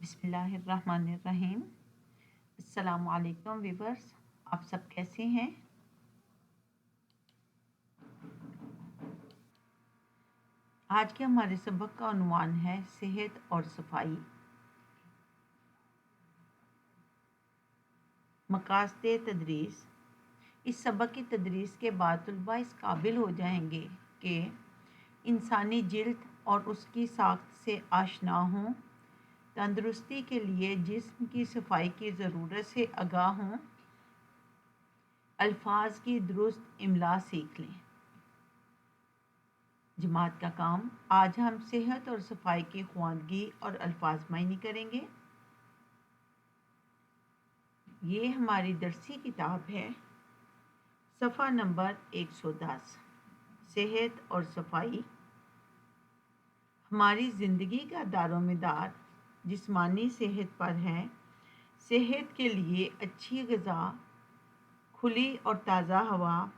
बिस्मिल्लाहिर्रहमानिर्रहीम। अस्सलामु अलैकुम व्यूअर्स, आप सब कैसे हैं? आज के हमारे सबक का उन्वान है सेहत और सफाई। मकासदे तदरीस। इस सबक की तदरीस के बाद तलबा इस काबिल हो जाएंगे कि इंसानी जिल्द और उसकी साख्त से आशना हों, तंदुरुस्ती के लिए जिस्म की सफाई की ज़रूरत से आगाह हों, अल्फाज की दुरुस्त इमला सीख लें। जमात का काम। आज हम सेहत और सफाई की ख्वानगी और अल्फाज मायनी करेंगे। ये हमारी दरसी किताब है, सफ़ा नंबर 110। सेहत और सफाई। हमारी ज़िंदगी का दारोमदार जिस्मानी सेहत पर है। सेहत के लिए अच्छी ग़िज़ा, खुली और ताज़ा हवा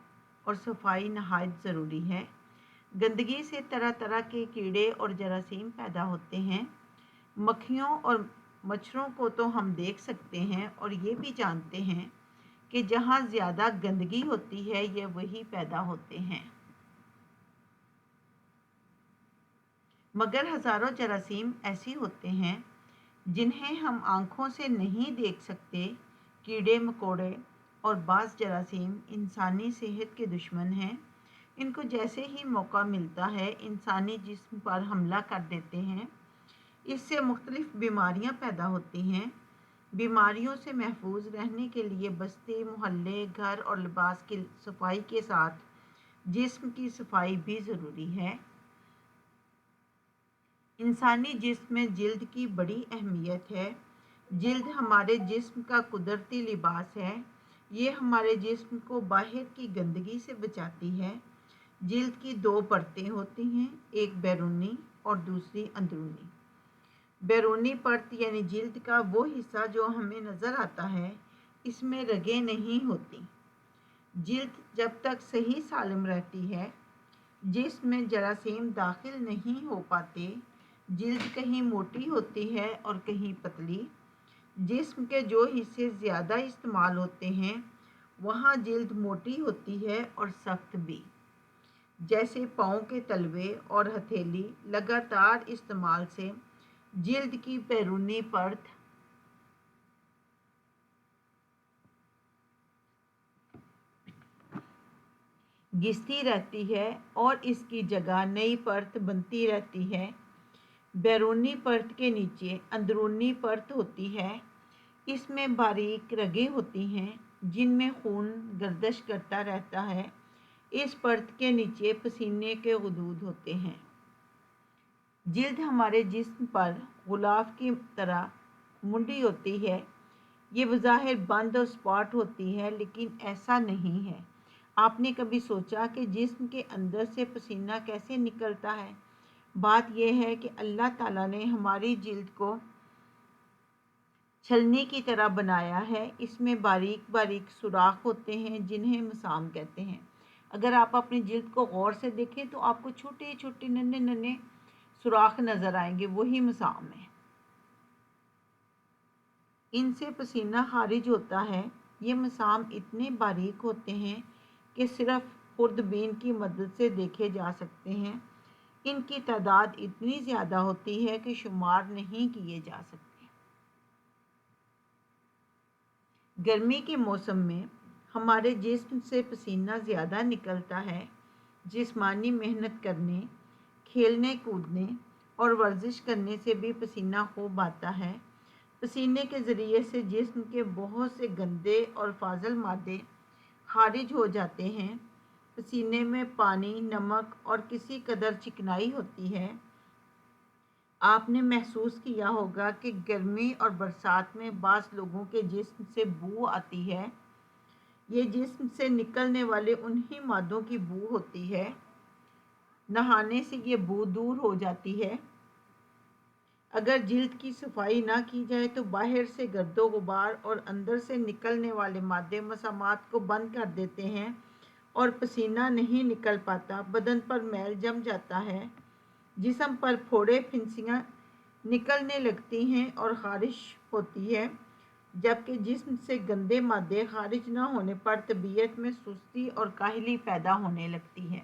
और सफाई नहायत ज़रूरी है। गंदगी से तरह तरह के कीड़े और जरासीम पैदा होते हैं। मक्खियों और मच्छरों को तो हम देख सकते हैं और ये भी जानते हैं कि जहाँ ज़्यादा गंदगी होती है ये वही पैदा होते हैं। मगर हज़ारों जरासीम ऐसे होते हैं जिन्हें हम आँखों से नहीं देख सकते। कीड़े मकोड़े और बाज़ जरासीम इंसानी सेहत के दुश्मन हैं। इनको जैसे ही मौका मिलता है इंसानी जिस्म पर हमला कर देते हैं। इससे मुख्तलिफ बीमारियां पैदा होती हैं। बीमारियों से महफूज रहने के लिए बस्ती, मोहल्ले, घर और लिबास की सफाई के साथ जिस्म की सफाई भी ज़रूरी है। इंसानी जिस्म में जिल्द की बड़ी अहमियत है। जिल्द हमारे जिस्म का कुदरती लिबास है। ये हमारे जिस्म को बाहर की गंदगी से बचाती है। जिल्द की दो परतें होती हैं, एक बैरूनी और दूसरी अंदरूनी। बैरूनी परत यानी जिल्द का वो हिस्सा जो हमें नज़र आता है, इसमें रगें नहीं होती। जिल्द जब तक सही सालिम रहती है, जिसमें जरासीम दाखिल नहीं हो पाते। जिल्द कहीं मोटी होती है और कहीं पतली। जिस्म के जो हिस्से ज़्यादा इस्तेमाल होते हैं वहाँ जिल्द मोटी होती है और सख्त भी, जैसे पाँव के तलवे और हथेली। लगातार इस्तेमाल से जिल्द की बैरूनी परत घिसती रहती है और इसकी जगह नई परत बनती रहती है। बैरूनी परत के नीचे अंदरूनी परत होती है। इसमें बारीक रगें होती हैं जिनमें खून गर्दिश करता रहता है। इस परत के नीचे पसीने के गुदूद होते हैं। जिल्द हमारे जिस्म पर गुलाब की तरह मुंडी होती है। ये बज़ाहिर बंद और स्पॉट होती है, लेकिन ऐसा नहीं है। आपने कभी सोचा कि जिस्म के अंदर से पसीना कैसे निकलता है? बात यह है कि अल्लाह ताला ने हमारी जिल्द को छलनी की तरह बनाया है। इसमें बारीक बारीक सुराख होते हैं जिन्हें मसाम कहते हैं। अगर आप अपनी जिल्द को गौर से देखें तो आपको छोटे छोटे नन्हे नन्हे सुराख नज़र आएंगे, वही मसाम है। इनसे पसीना खारिज होता है। ये मसाम इतने बारीक होते हैं कि सिर्फ खुर्दबीन की मदद से देखे जा सकते हैं। इनकी तादाद इतनी ज़्यादा होती है कि शुमार नहीं किए जा सकते। गर्मी के मौसम में हमारे जिस्म से पसीना ज़्यादा निकलता है। जिस्मानी मेहनत करने, खेलने कूदने और वर्जिश करने से भी पसीना खूब आता है। पसीने के ज़रिए से जिस्म के बहुत से गंदे और फाजिल मादे खारिज हो जाते हैं। पसीने में पानी, नमक और किसी कदर चिकनाई होती है। आपने महसूस किया होगा कि गर्मी और बरसात में बाज़ लोगों के जिस्म से बू आती है। ये जिस्म से निकलने वाले उन्हीं मादों की बू होती है। नहाने से ये बू दूर हो जाती है। अगर जिल्द की सफाई ना की जाए तो बाहर से गर्दो गुबार और अंदर से निकलने वाले मादे मसामात को बंद कर देते हैं और पसीना नहीं निकल पाता। बदन पर मैल जम जाता है। जिस्म पर फोड़े, फिंसियाँ نکلنے لگتی ہیں اور خارش ہوتی ہے، جبکہ جسم سے گندے مادے خارج نہ ہونے پر طبیعت میں سستی اور کاہلی پیدا ہونے لگتی ہے۔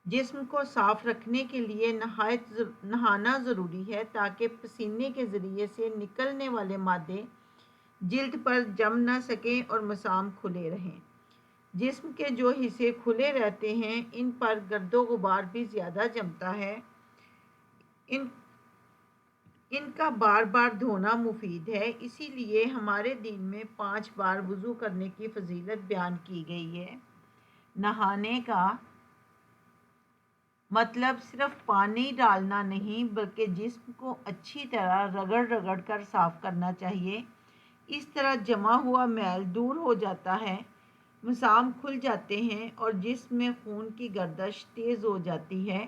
جسم کو صاف رکھنے کے لیے نہانا ضروری ہے تاکہ پسینے کے ذریعے سے نکلنے والے مادے جلد پر جم نہ سکیں اور مسام کھلے رہیں۔ جسم کے جو حصے کھلے رہتے ہیں ان پر گرد و غبار بھی زیادہ جمتا ہے۔ ان کا بار بار دھونا مفید ہے، اسی لیے ہمارے دین میں 5 بار وضو کرنے کی فضیلت بیان کی گئی ہے۔ نہانے کا مطلب صرف پانی ڈالنا نہیں بلکہ جسم کو اچھی طرح رگڑ رگڑ کر صاف کرنا چاہیے۔ اس طرح جمع ہوا میل دور ہو جاتا ہے، مسام کھل جاتے ہیں اور جسم میں خون کی گردش تیز ہو جاتی ہے،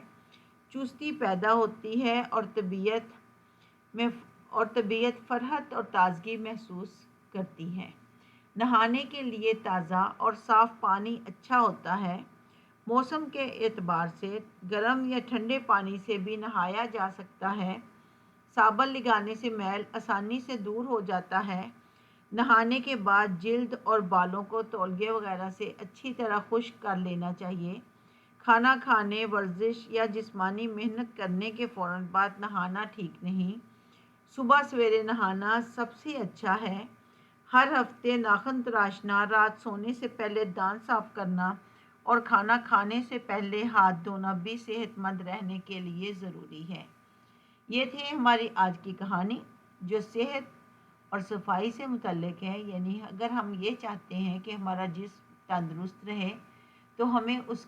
چستی پیدا ہوتی ہے اور طبیعت فرحت اور تازگی محسوس کرتی ہے۔ نہانے کے لیے تازہ اور صاف پانی اچھا ہوتا ہے۔ موسم کے اعتبار سے گرم یا ٹھنڈے پانی سے بھی نہایا جا سکتا ہے۔ صابن لگانے سے میل آسانی سے دور ہو جاتا ہے۔ نہانے کے بعد جلد اور بالوں کو تولیے وغیرہ سے اچھی طرح خشک کر لینا چاہیے۔ کھانا کھانے، ورزش یا جسمانی محنت کرنے کے فوراً بعد نہانا ٹھیک نہیں۔ صبح سویرے نہانا سب سے اچھا ہے۔ ہر ہفتے ناخن تراشنا، رات سونے سے پہلے دانت صاف کرنا اور کھانا کھانے سے پہلے ہاتھ دھونا بھی صحت مند رہنے کے لیے ضروری ہے۔ یہ تھی ہماری آج کی کہانی جو صحت اور صفائی سے متعلق ہے، یعنی اگر ہم یہ چاہتے ہیں کہ ہمارا جسم تندرست رہے تو ہمیں اس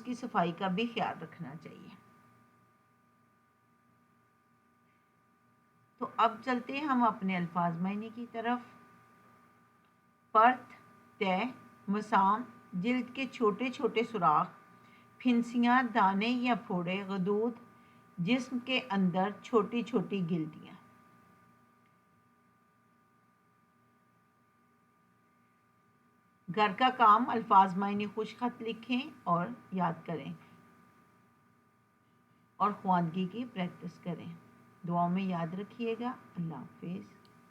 کی صفائی کا بھی خیال رکھنا چاہیے۔ تو اب چلتے ہیں ہم اپنے الفاظ معنی کی طرف۔ پرت، تہ، مسام، جلد کے چھوٹے چھوٹے سوراخ، پھنسیاں، دانے یا پھوڑے، غدود، جسم کے اندر چھوٹی چھوٹی گلٹیاں۔ گھر کا کام الفاظ معنی خوش خط لکھیں اور یاد کریں اور خواندگی کی پریکٹس کریں۔ دعاؤں میں یاد رکھیے گا۔ اللہ حافظ۔